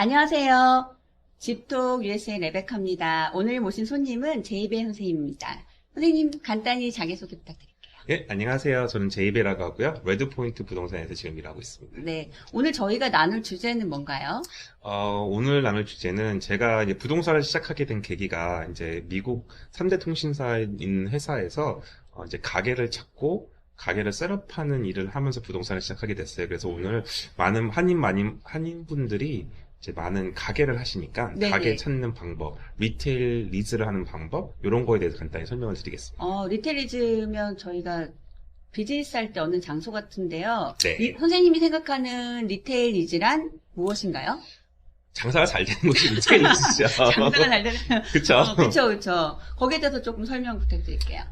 안녕하세요. 집톡 USA 레베카입니다. 오늘 모신 손님은 제이베 선생님입니다. 선생님 간단히 자기소개 부탁드릴게요. 예, 안녕하세요. 저는 제이베라고 하고요. 레드포인트 부동산에서 지금 일하고 있습니다. 네, 오늘 저희가 나눌 주제는 뭔가요? 오늘 나눌 주제는 제가 이제 부동산을 시작하게 된 계기가 이제 미국 3대 통신사인 회사에서 이제 가게를 찾고 가게를 셋업하는 일을 하면서 부동산을 시작하게 됐어요. 그래서 오늘 많은 한인분들이 이제 많은 가게를 하시니까 네네. 가게 찾는 방법, 리테일 리즈를 하는 방법, 이런 거에 대해서 간단히 설명을 드리겠습니다. 리테리즈면 저희가 비즈니스 할 때 얻는 장소 같은데요. 네. 선생님이 생각하는 리테일 리즈란 무엇인가요? 장사가 잘 되는 곳이 리테일 리즈죠. 장사가 잘 되는. 그쵸? 그쵸. 거기에 대해서 조금 설명 부탁드릴게요.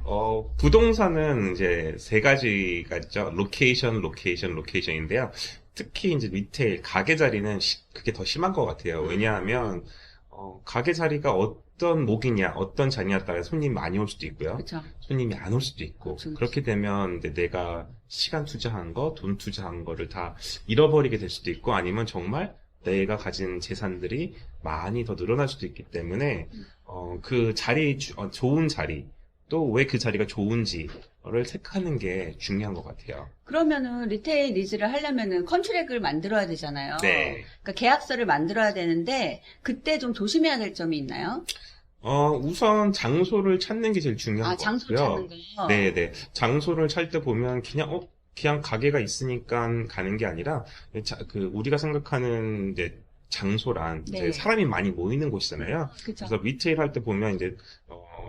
부동산은 이제 세 가지가 있죠. 로케이션인데요. 특히 이제 리테일, 가게 자리는 그게 더 심한 것 같아요. 왜냐하면, 가게 자리가 어떤 목이냐, 어떤 자리냐에 따라 손님이 많이 올 수도 있고요. 그쵸. 손님이 안 올 수도 있고. 그쵸. 그렇게 되면 이제 내가 시간 투자한 거, 돈 투자한 거를 다 잃어버리게 될 수도 있고, 아니면 정말 내가 가진 재산들이 많이 더 늘어날 수도 있기 때문에, 그 자리, 좋은 자리, 또 왜 그 자리가 좋은지를 체크하는 게 중요한 것 같아요. 그러면은 리테일 리즈를 하려면은 컨트랙을 만들어야 되잖아요. 네. 그러니까 계약서를 만들어야 되는데 그때 좀 조심해야 될 점이 있나요? 우선 장소를 찾는 게 제일 중요한 것 장소 같고요. 찾는 거. 네네. 장소를 찾을 때 보면 그냥 가게가 있으니까 가는 게 아니라, 우리가 생각하는 이제 장소란 네. 이제 사람이 많이 모이는 곳이잖아요. 그쵸. 그래서 리테일 할 때 보면 이제,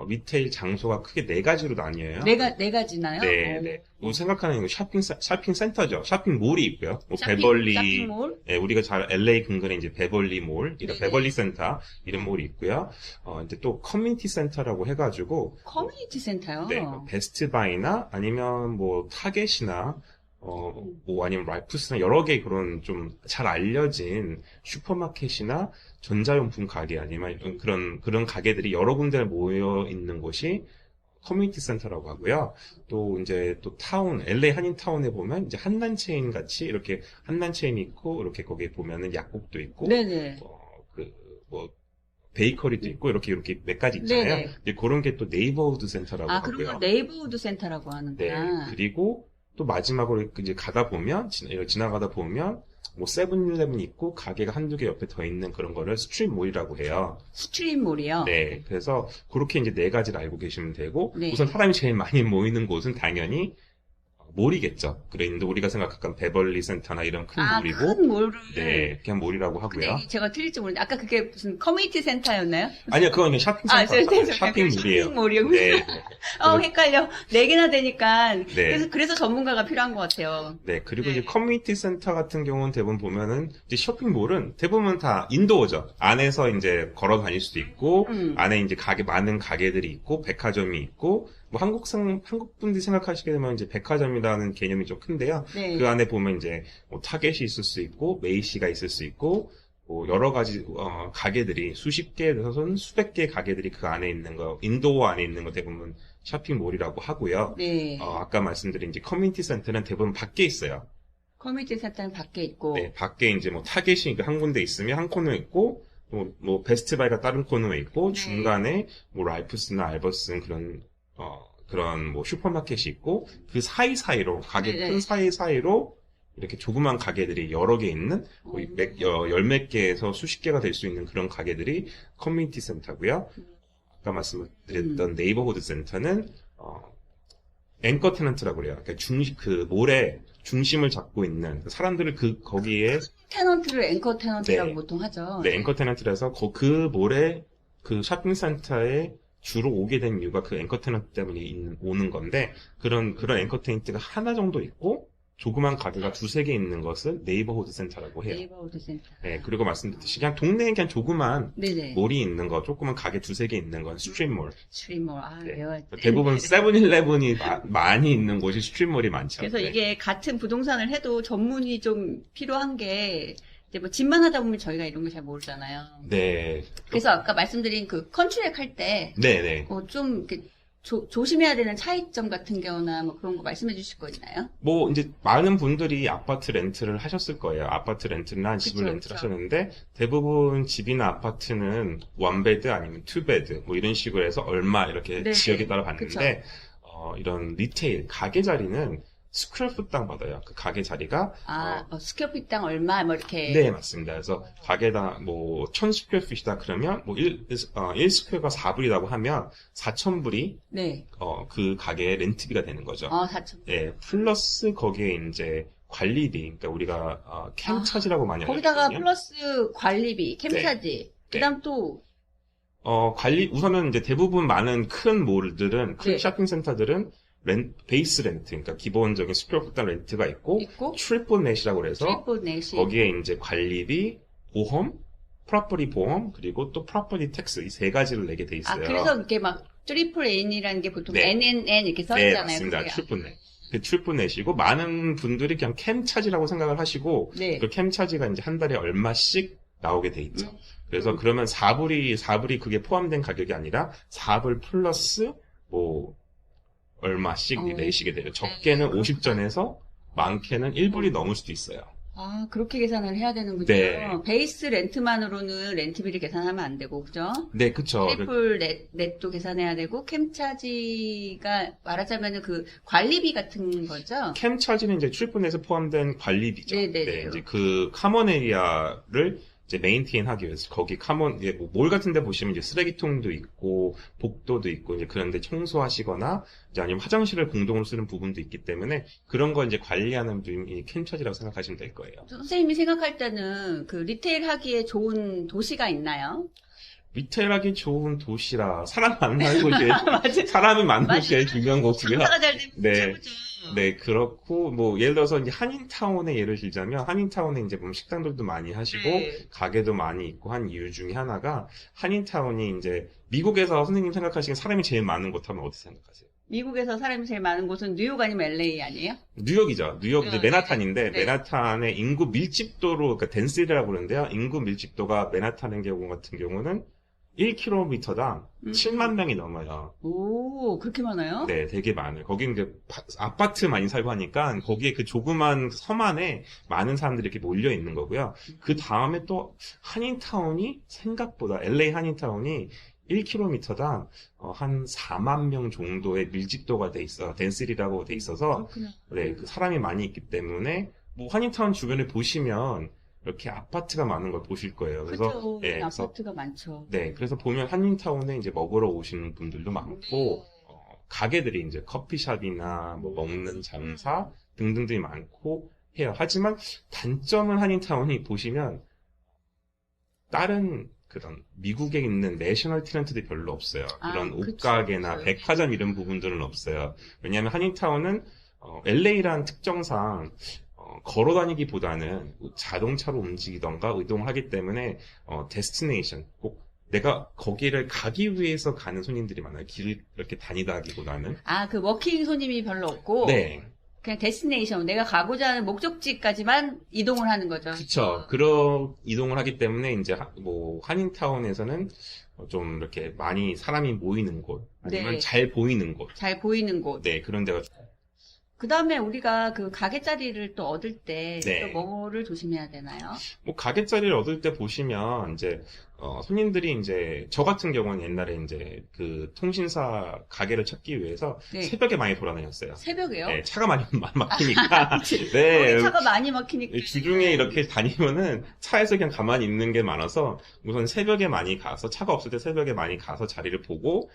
리테일 장소가 크게 네 가지로 나뉘어요. 네 가지나요? 네. 생각하는 거 쇼핑 센터죠. 쇼핑몰이 있고요. 쇼핑몰? 예, 우리가 잘 LA 근근에 이제 베벌리 몰, 이런 네네. 베벌리 센터 이런 몰이 있고요. 이제 또 커뮤니티 센터라고 해가지고 커뮤니티 센터요? 네, 베스트바이나 아니면 뭐 타겟이나 뭐 아니면 랄프스나 여러 개 그런 좀 잘 알려진 슈퍼마켓이나 전자용품 가게 아니면 그런 가게들이 여러 군데 모여 있는 곳이 커뮤니티 센터라고 하고요. 또 이제 또 LA 한인타운에 보면 이제 한남체인 같이 이렇게 한남체인이 있고 이렇게 거기에 보면은 약국도 있고 네네. 베이커리도 있고 이렇게 몇 가지 있잖아요. 네네. 이제 그런 게 또 네이버후드 센터라고 그런 하고요. 걸 네이버후드 센터라고 네. 하는구나. 그리고 또 마지막으로 이제 지나가다 보면 뭐 세븐일레븐이 있고 가게가 한두 개 옆에 더 있는 그런 거를 스트릿몰이라고 해요. 스트릿몰이요? 네. 그래서 그렇게 이제 네 가지를 알고 계시면 되고 네. 우선 사람이 제일 많이 모이는 곳은 당연히 몰이겠죠. 그런데 우리가 생각한 베벌리 센터나 이런 큰 몰이고 큰 몰을. 네, 그냥 몰이라고 하고요. 근데 제가 틀릴지 모르는데 아까 그게 무슨 커뮤니티 센터였나요? 아니요, 그건 그냥 쇼핑센터. 쇼핑몰이에요. 쇼핑몰이요? 네. 헷갈려. 네 개나 되니까. 네. 그래서 전문가가 필요한 것 같아요. 네, 그리고 네. 이제 커뮤니티 센터 같은 경우는 대부분 보면은 이제 쇼핑몰은 대부분 다 인도어죠. 안에서 이제 걸어 다닐 수도 있고, 안에 이제 많은 가게들이 있고, 백화점이 있고, 뭐 한국 분들이 생각하시게 되면 이제 백화점이라는 개념이 좀 큰데요. 네. 그 안에 보면 이제 뭐 타겟이 있을 수 있고, 메이시가 있을 수 있고, 뭐 여러 가지 가게들이 수십 개에서는 수백 개의 가게들이 그 안에 있는 거, 인도어 안에 있는 거 대부분 쇼핑몰이라고 하고요. 네. 아까 말씀드린 이제 커뮤니티 센터는 대부분 밖에 있어요. 커뮤니티 센터는 밖에 있고. 네, 밖에 이제 뭐 타겟이 한 군데 있으면 한 코너에 있고, 뭐 베스트바이가 다른 코너에 있고, 네. 중간에 뭐 랄프스나 알버슨 그런 뭐 슈퍼마켓이 있고, 그 사이사이로, 가게 네. 큰 사이사이로 이렇게 조그만 가게들이 여러 개 있는, 열 몇 개에서 수십 개가 될 수 있는 그런 가게들이 커뮤니티 센터고요. 아까 말씀드렸던 네이버후드 센터는, 앵커 테넌트라고 그래요. 그러니까 몰의 중심을 잡고 있는 사람들을 거기에 테넌트를 앵커 테넌트라고 네. 보통 하죠. 네, 앵커 테넌트라서 그 몰에 그 쇼핑센터에 주로 오게 된 이유가 그 앵커 테넌트 때문에 오는 건데 그런 앵커 테넌트가 하나 정도 있고 조그만 가게가 두세 개 있는 것을 네이버후드 센터라고 해요. 네이버후드 센터. 네, 그리고 말씀드렸듯이 그냥 동네에 그냥 조그만 네네. 몰이 있는 거, 조그만 가게 두세 개 있는 건 스트릿몰. 스트릿몰. 네. 외워야 돼. 대부분 세븐일레븐이 많이 있는 곳이 스트릿몰이 많죠. 그래서 네. 이게 같은 부동산을 해도 전문이 좀 필요한 게 이제 뭐 집만 하다 보면 저희가 이런 거 잘 모르잖아요. 네. 그래서 아까 말씀드린 그 컨트랙 할 때 네네. 좀 이렇게 조심해야 되는 차이점 같은 경우나 뭐 그런 거 말씀해 주실 거 있나요? 뭐 이제 많은 분들이 아파트 렌트를 하셨을 거예요. 아파트 렌트나 집을 그쵸, 렌트를 그쵸. 하셨는데 대부분 집이나 아파트는 원베드 아니면 투베드 뭐 이런 식으로 해서 얼마 이렇게 네. 지역에 따라 그쵸. 받는데 이런 리테일 가게 자리는 스퀘어풋당 받아요. 그 가게 자리가 스퀘어핏당 얼마 뭐 이렇게. 네, 맞습니다. 그래서 가게다 뭐 1000스퀘어핏이다 그러면 뭐 1스퀘어가 4불이라고 하면 4,000불이 네. 그 가게의 렌트비가 되는 거죠. 4천. 예, 플러스 거기에 이제 관리비, 그러니까 우리가 캠 차지라고 많이 거기다가 알거든요. 플러스 관리비, 캠차지. 그다음 또 우선은 이제 대부분 많은 큰 몰들은, 큰 네. 쇼핑센터들은 베이스 렌트, 그러니까 기본적인 스퀘어풋당 렌트가 있고, 있고 트리플 넷이라고 해서 트리플 넷이. 거기에 이제 관리비, 보험, 프로퍼티 보험, 그리고 또 프로퍼티 텍스 이 세 가지를 내게 돼 있어요. 그래서 이렇게 막 트리플 N이라는 게 보통 네. NNN 이렇게 써 네, 있잖아요. 맞습니다. 그게요. 트리플 넷. 그 트리플 넷이고 많은 분들이 그냥 캠 차지라고 생각을 하시고 네. 그 캠 차지가 이제 한 달에 얼마씩 나오게 돼 있죠. 그래서 음. 그러면 4불이 그게 포함된 가격이 아니라 4불 플러스 뭐 얼마씩 내시게 돼요. 적게는 네, 50전에서 많게는 1불이 넘을 수도 있어요. 그렇게 계산을 해야 되는군요. 네. 베이스 렌트만으로는 렌트비를 계산하면 안 되고, 그죠? 네, 그쵸. 트리플 넷도 계산해야 되고, 캠차지가 말하자면 그 관리비 같은 거죠? 캠 차지는 이제 트리플 넷에 포함된 관리비죠. 네네네. 네, 이제 그 카먼 에리아를 이제 메인테인 하기 위해서 거기 몰 같은 데 보시면 이제 쓰레기통도 있고 복도도 있고 이제 그런데 청소하시거나 이제 아니면 화장실을 공동으로 쓰는 부분도 있기 때문에 그런 거 이제 관리하는 분이 캠차지라고 생각하시면 될 거예요. 선생님이 생각할 때는 그 리테일 하기에 좋은 도시가 있나요? 리테일하기 좋은 도시라 사람 안 살고 이제 사람이 많은 맞아요. 곳이 제일 중요한 거고요. 장사가 잘 되면 네. 최고죠. 네, 그렇고, 뭐, 예를 들어서 이제 한인타운의 예를 들자면, 한인타운에 이제 보면 식당들도 많이 하시고, 네. 가게도 많이 있고 한 이유 중에 하나가, 한인타운이 이제, 미국에서 선생님 생각하시기에 사람이 제일 많은 곳 하면 어디 생각하세요? 미국에서 사람이 제일 많은 곳은 뉴욕 아니면 LA 아니에요? 뉴욕이죠. 뉴욕 이제 네. 맨하탄인데, 네. 맨하탄의 인구 밀집도로, 그러니까 덴시티라고 그러는데요. 인구 밀집도가 맨하탄의 경우 같은 경우는 1km당 7만 명이 넘어요. 오, 그렇게 많아요? 네, 되게 많아요. 거기 이제 아파트 많이 살고 하니까 거기에 그 조그만 섬 안에 많은 사람들이 이렇게 몰려 있는 거고요. 그 다음에 또 한인타운이 생각보다 LA 한인타운이 1km당 한 4만 명 정도의 밀집도가 돼 있어, 덴시티라고 돼 있어서 그렇구나. 네, 그 사람이 많이 있기 때문에 뭐 한인타운 주변에 보시면 이렇게 아파트가 많은 걸 보실 거예요. 그래서 그렇죠. 네, 그래서 아파트가 많죠. 네, 그래서 보면 한인타운에 이제 먹으러 오시는 분들도 많고, 가게들이 이제 커피숍이나 뭐 먹는 장사 등등들이 많고 해요. 하지만 단점은 한인타운이 보시면 다른 그런 미국에 있는 내셔널 테넌트들이 별로 없어요. 이런 그쵸, 옷가게나 그쵸. 백화점 이런 부분들은 없어요. 왜냐하면 한인타운은 LA라는 특정상 걸어 다니기보다는 자동차로 움직이던가 이동을 하기 때문에 데스티네이션 꼭 내가 거기를 가기 위해서 가는 손님들이 많아요. 길을 이렇게 다니다 하기보다는. 그 워킹 손님이 별로 없고 네. 그냥 데스티네이션, 내가 가고자 하는 목적지까지만 이동을 하는 거죠. 그쵸. 그런 이동을 하기 때문에 이제 뭐 한인타운에서는 좀 이렇게 많이 사람이 모이는 곳 아니면 네. 잘 보이는 곳. 잘 보이는 곳. 네, 그런 데가 그 다음에 우리가 그 가게 자리를 또 얻을 때 또 네. 뭐를 조심해야 되나요? 뭐 가게 자리를 얻을 때 보시면 이제 손님들이 이제 저 같은 경우는 옛날에 이제 그 통신사 가게를 찾기 위해서 네. 새벽에 많이 돌아다녔어요. 새벽에요? 네, 차가 많이 막히니까. 네. 거기 차가 많이 막히니까. 주중에 이렇게 다니면은 차에서 그냥 가만히 있는 게 많아서 우선 새벽에 많이 가서 차가 없을 때 새벽에 많이 가서 자리를 보고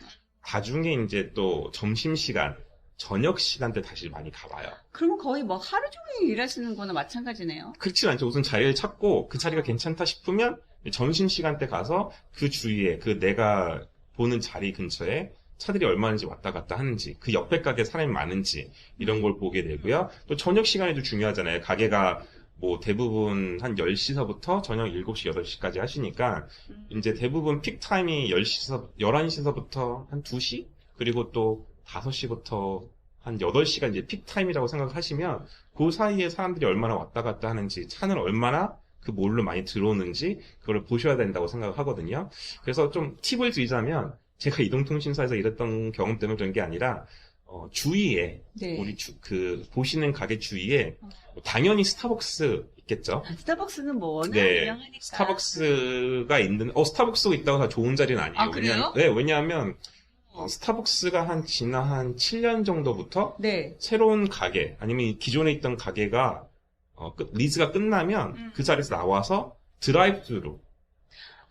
나중에 이제 또 점심시간 저녁 시간대 다시 많이 가봐요. 그러면 거의 뭐 하루 종일 일하시는 거나 마찬가지네요. 그렇진 않죠. 우선 자리를 찾고 그 자리가 괜찮다 싶으면 점심시간 때 가서 그 주위에 그 내가 보는 자리 근처에 차들이 얼마나 왔다 갔다 하는지 그 옆에 가게에 사람이 많은지 이런 걸 보게 되고요. 또 저녁 시간에도 중요하잖아요. 가게가 뭐 대부분 한 10시서부터 저녁 7시, 8시까지 하시니까 이제 대부분 픽타임이 11시서부터 한 2시? 그리고 또 5시부터 한 8시가 이제 픽타임이라고 생각하시면 그 사이에 사람들이 얼마나 왔다 갔다 하는지 차는 얼마나 그 몰로 많이 들어오는지 그걸 보셔야 된다고 생각을 하거든요. 그래서 좀 팁을 드리자면 제가 이동통신사에서 일했던 경험 때문에 그런 게 아니라, 주위에, 네. 보시는 가게 주위에, 당연히 스타벅스 있겠죠? 스타벅스는 뭐 워낙 네, 유명하니까. 스타벅스가 스타벅스가 있다고 다 좋은 자리는 아니에요. 아, 그래요? 왜냐하면, 스타벅스가 지난 한 7년 정도부터 네. 새로운 가게, 아니면 기존에 있던 가게가, 리즈가 끝나면 그 자리에서 나와서 드라이브스루,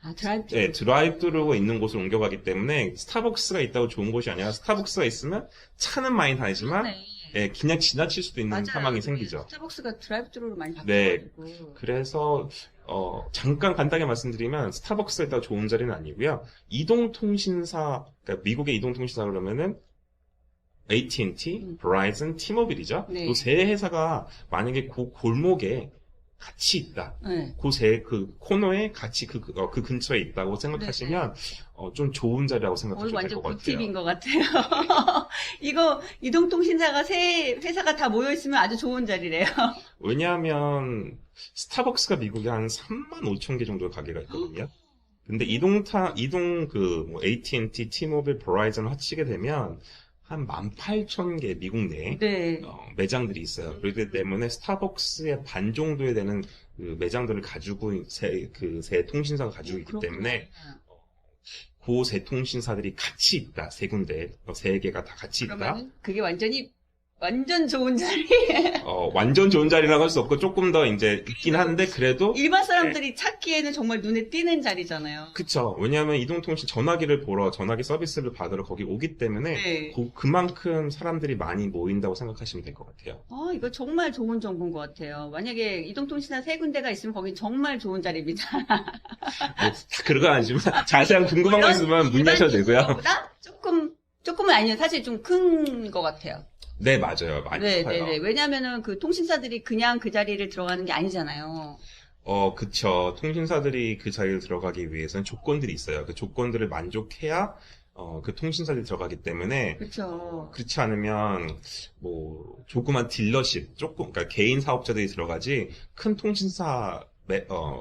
아, 드라이브. 네, 드라이브스루가 있는 곳을 옮겨가기 때문에 스타벅스가 있다고 좋은 곳이 아니라 스타벅스가 있으면 차는 많이 다니지만 네. 예, 그냥 지나칠 수도 있는 맞아요. 상황이 생기죠. 스타벅스가 드라이브스루로 많이 네. 바뀌어가지고. 그래서 잠깐 간단하게 말씀드리면 스타벅스가 있다고 좋은 자리는 아니고요. 이동통신사, 그러니까 미국의 이동통신사 그러면은 AT&T, 베라이즌, T-모빌이죠. 네. 이 세 회사가 만약에 그 골목에 같이 있다. 네. 그 코너에 같이 그 근처에 있다고 생각하시면, 좀 좋은 자리라고 생각하시면 될 완전 것 같아요. 꿀팁인 것 같아요. 이거 이동통신사가 세 회사가 다 모여 있으면 아주 좋은 자리래요. 왜냐하면, 스타벅스가 미국에 한 3만 5천 개 정도의 가게가 있거든요. 근데 AT&T, T-모빌, 베라이즌을 합치게 되면, 한 18,000개 미국 내에 네. 매장들이 있어요. 그렇기 때문에 스타벅스의 반 정도에 되는 그 매장들을 가지고 세 통신사가 가지고 있기 때문에 그 세 통신사들이 같이 있다. 세 군데, 세 개가 다 같이 있다. 그러면 그게 완전 좋은 자리. 완전 좋은 자리라고 할 수 없고 조금 더 이제 있긴 한데 그래도 일반 사람들이 찾기에는 정말 눈에 띄는 자리잖아요. 그쵸. 왜냐하면 이동통신 전화기 서비스를 받으러 거기 오기 때문에 네. 그만큼 사람들이 많이 모인다고 생각하시면 될 것 같아요. 이거 정말 좋은 정보인 것 같아요. 만약에 이동통신사 세 군데가 있으면 거긴 정말 좋은 자리입니다. 다 그런 건 아니지만 자세한 궁금한 거 있으면 문의하셔도 되고요. 보다 조금은 아니에요. 사실 좀 큰 것 같아요. 네, 맞아요. 많이 커요. 네. 왜냐면은 그 통신사들이 그냥 그 자리를 들어가는 게 아니잖아요. 그쵸. 통신사들이 그 자리에 들어가기 위해서는 조건들이 있어요. 그 조건들을 만족해야 그 통신사들이 들어가기 때문에 그렇죠. 그렇지 않으면 뭐 조그만 딜러십, 그러니까 개인 사업자들이 들어가지 큰 통신사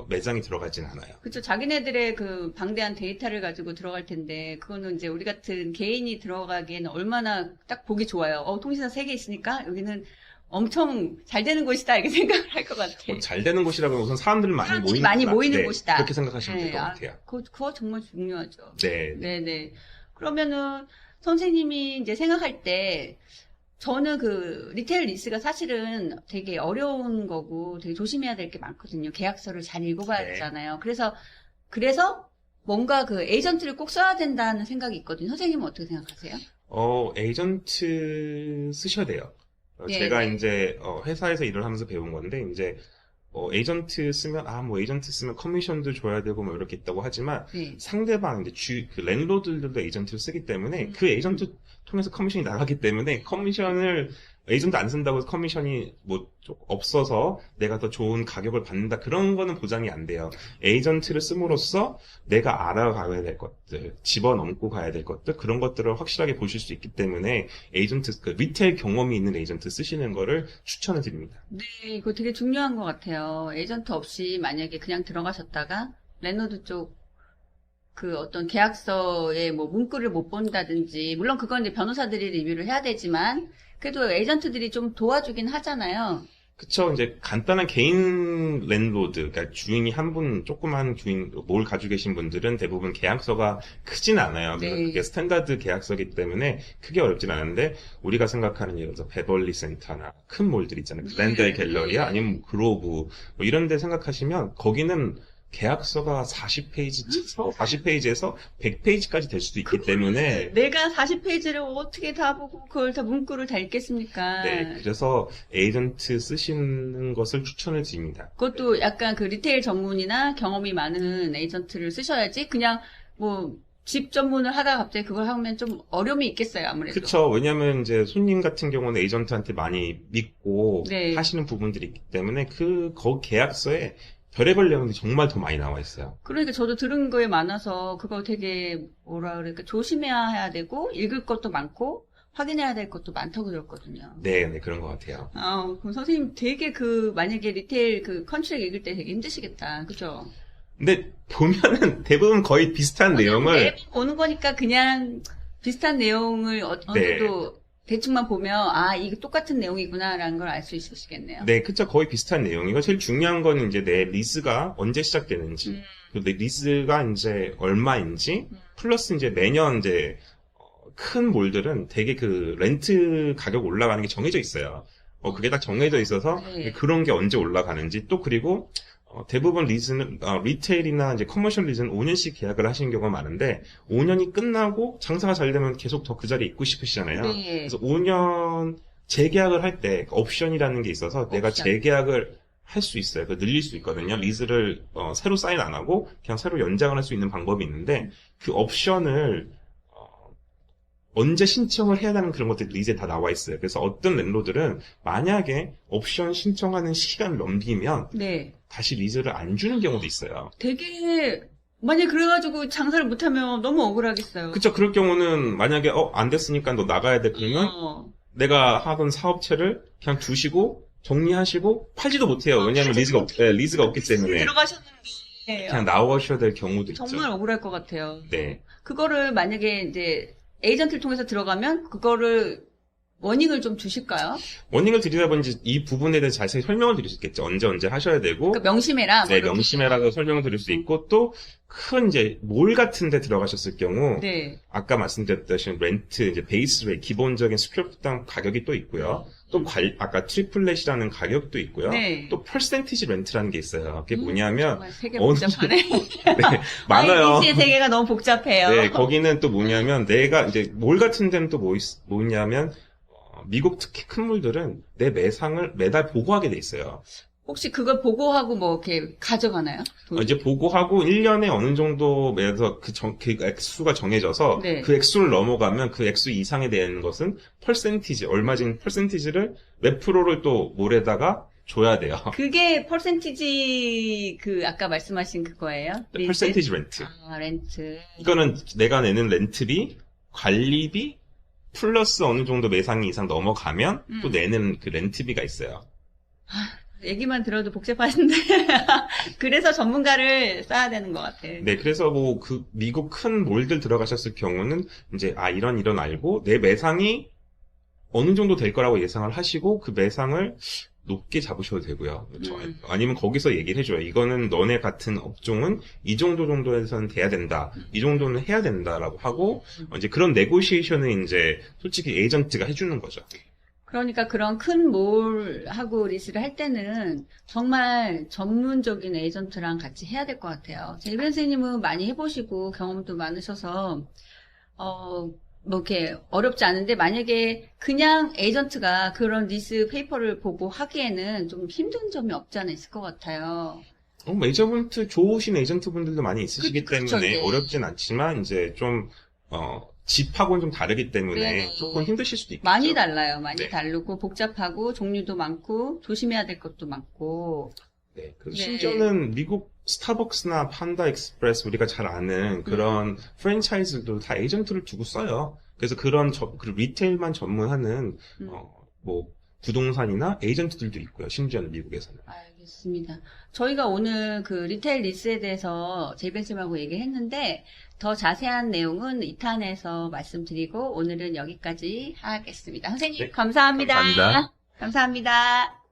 매장이 들어가진 않아요. 그렇죠. 자기네들의 그 방대한 데이터를 가지고 들어갈 텐데 그거는 이제 우리 같은 개인이 들어가기에는 얼마나 딱 보기 좋아요. 통신사 3개 있으니까 여기는 엄청 잘 되는 곳이다 이렇게 생각을 할 것 같아요. 잘 되는 곳이라면 우선 사람들이 많이 모이는 곳이다. 그렇게 생각하시면 될 것 같아요. 그거 정말 중요하죠. 네. 네네. 그러면은 선생님이 이제 생각할 때 저는 그 리테일 리스가 사실은 되게 어려운 거고 되게 조심해야 될 게 많거든요. 계약서를 잘 읽어봐야 네. 되잖아요. 그래서 뭔가 그 에이전트를 꼭 써야 된다는 생각이 있거든요. 선생님은 어떻게 생각하세요? 에이전트 쓰셔야 돼요. 네, 제가 네. 이제 회사에서 일을 하면서 배운 건데 이제 에이전트 쓰면 에이전트 쓰면 커미션도 줘야 되고 뭐 이렇게 있다고 하지만 네. 상대방 이제 랜로드들도 에이전트를 쓰기 때문에 그 에이전트 통해서 커미션이 나가기 때문에 에이전트 안 쓴다고 해서 커미션이 뭐 없어서 내가 더 좋은 가격을 받는다 그런 거는 보장이 안 돼요. 에이전트를 씀으로써 내가 알아가야 될 것들, 집어넘고 가야 될 것들 그런 것들을 확실하게 보실 수 있기 때문에 리테일 경험이 있는 에이전트 쓰시는 거를 추천을 드립니다. 네, 이거 되게 중요한 것 같아요. 에이전트 없이 만약에 그냥 들어가셨다가 랜로드 쪽 그 어떤 계약서에 뭐 문구를 못 본다든지 물론 그건 이제 변호사들이 리뷰를 해야 되지만 그래도 에이전트들이 좀 도와주긴 하잖아요. 그쵸. 이제 간단한 개인 랜로드, 그러니까 주인이 조그만 주인, 뭘 가지고 계신 분들은 대부분 계약서가 크진 않아요. 그래서 네. 그게 스탠다드 계약서기 때문에 크게 어렵진 않은데, 우리가 생각하는 예를 들어서 베벌리 센터나 큰 몰들 있잖아요. 글렌델 갤러리아, 네. 아니면 그로브, 뭐 이런 데 생각하시면, 거기는 계약서가 40페이지에서 100페이지까지 될 수도 있기 때문에 내가 40페이지를 어떻게 다 보고 그걸 다 문구를 다 읽겠습니까? 네, 그래서 에이전트 쓰시는 것을 추천을 드립니다. 그것도 약간 그 리테일 전문이나 경험이 많은 에이전트를 쓰셔야지 그냥 뭐 집 전문을 하다가 갑자기 그걸 하면 좀 어려움이 있겠어요, 아무래도. 그쵸. 왜냐면 이제 손님 같은 경우는 에이전트한테 많이 믿고 네. 하시는 부분들이 있기 때문에 계약서에 별의별 내용들이 정말 더 많이 나와 있어요. 그러니까 저도 들은 거에 많아서 그거 되게 조심해야 되고 읽을 것도 많고 확인해야 될 것도 많다고 들었거든요. 네, 그런 것 같아요. 그럼 선생님 되게 만약에 리테일 컨트랙 읽을 때 되게 힘드시겠다. 그죠? 근데 보면은 대부분 거의 비슷한 내용을 매번 보는 거니까 그냥 비슷한 내용을 어느 네. 정도 대충만 보면 아 이게 똑같은 내용이구나라는 걸 알 수 있으시겠네요. 네, 그쵸. 거의 비슷한 내용이고, 제일 중요한 건 이제 내 리스가 언제 시작되는지, 그리고 내 리스가 이제 얼마인지, 플러스 이제 매년 이제, 큰 몰들은 되게 그 렌트 가격 올라가는 게 정해져 있어요. 그게 딱 정해져 있어서, 네. 그런 게 언제 올라가는지, 또 그리고, 대부분 리스는, 리테일이나 이제 커머셜 리스는 5년씩 계약을 하시는 경우가 많은데, 5년이 끝나고 장사가 잘 되면 계속 더 그 자리에 있고 싶으시잖아요. 네. 그래서 5년 재계약을 할 때 옵션이라는 게 있어서 내가 옵션. 재계약을 할 수 있어요. 그 늘릴 수 있거든요. 리즈를 새로 사인 안 하고 그냥 새로 연장을 할 수 있는 방법이 있는데 그 옵션을 언제 신청을 해야 하는 그런 것들이 리즈에 다 나와 있어요. 그래서 어떤 랜로드는 만약에 옵션 신청하는 시간을 넘기면 네. 다시 리즈를 안 주는 경우도 있어요. 되게 만약 그래가지고 장사를 못하면 너무 억울하겠어요. 그쵸. 그럴 경우는 만약에 안 됐으니까 너 나가야 돼. 그러면 내가 하던 사업체를 그냥 두시고 정리하시고 팔지도 못해요. 왜냐하면 리즈가 없기 때문에 들어가셨는데 그냥 나오셔야 될 경우도 있죠. 정말 억울할 것 같아요. 네. 그거를 만약에 이제 에이전트를 통해서 들어가면 그거를 워닝을 좀 주실까요? 워닝을 드리다 보니 이 부분에 대해서 자세히 설명을 드릴 수 있겠죠. 언제 하셔야 되고. 그러니까 명심해라. 뭐 네, 이렇게. 명심해라고 설명을 드릴 수 있고, 또, 큰 이제, 몰 같은 데 들어가셨을 경우, 네. 아까 말씀드렸듯이 렌트, 이제 베이스 레이, 기본적인 스퀘어풋당 가격이 또 있고요. 또 아까 트리플렛이라는 가격도 있고요. 네. 또 퍼센티지 렌트라는 게 있어요. 그게 뭐냐면, 정말 세계 복잡하네. 네, 많아요. IBC의 세계가 너무 복잡해요. 네, 거기는 또 뭐냐면, 내가 이제, 몰 같은 데는 또 뭐냐면, 미국 특히 큰 몰들은 내 매상을 매달 보고하게 돼 있어요. 혹시 그걸 보고하고 뭐 이렇게 가져가나요? 돈? 이제 보고하고 1년에 어느 정도 매서 그 액수가 정해져서 네. 그 액수를 넘어가면 그 액수 이상에 대한 것은 얼마진 퍼센티지를 몇 프로를 또 몰에다가 줘야 돼요. 그게 퍼센티지 아까 말씀하신 그거예요? 퍼센티지 렌트. 아, 렌트. 이거는 내가 내는 렌트비, 관리비, 플러스 어느 정도 매상이 이상 넘어가면 또 내는 그 렌트비가 있어요. 얘기만 들어도 복잡하신데. 그래서 전문가를 써야 되는 것 같아요. 네, 그래서 뭐 미국 큰 몰들 들어가셨을 경우는 이제 이런 알고 내 매상이 어느 정도 될 거라고 예상을 하시고 그 매상을 높게 잡으셔도 되고요. 아니면 거기서 얘기를 해줘요. 이거는 너네 같은 업종은 이 정도에서는 돼야 된다. 이 정도는 해야 된다라고 하고 이제 그런 네고시에이션을 이제 솔직히 에이전트가 해주는 거죠. 그러니까 그런 큰 몰하고 리스를 할 때는 정말 전문적인 에이전트랑 같이 해야 될 것 같아요. 제이비 선생님은 많이 해보시고 경험도 많으셔서 뭐 이렇게 어렵지 않은데 만약에 그냥 에이전트가 그런 리스 페이퍼를 보고 하기에는 좀 힘든 점이 없지 않아 있을 것 같아요. 에이전트 좋으신 에이전트 분들도 많이 있으시기 그쵸, 때문에 네. 어렵진 않지만 이제 좀 집하고는 좀 다르기 때문에 네. 조금 힘드실 수도 있겠죠. 많이 달라요. 많이 네. 다르고 복잡하고 종류도 많고 조심해야 될 것도 많고. 네. 그리고 네. 심지어는 미국 스타벅스나 판다 익스프레스 우리가 잘 아는 그런 프랜차이즈들도 다 에이전트를 두고 써요. 그래서 그 리테일만 전문하는 뭐 부동산이나 에이전트들도 있고요. 심지어는 미국에서는. 알겠습니다. 저희가 오늘 그 리테일 리스에 대해서 제이벤쌤하고 얘기했는데 더 자세한 내용은 2탄에서 말씀드리고 오늘은 여기까지 하겠습니다. 선생님 네. 감사합니다. 감사합니다. 감사합니다.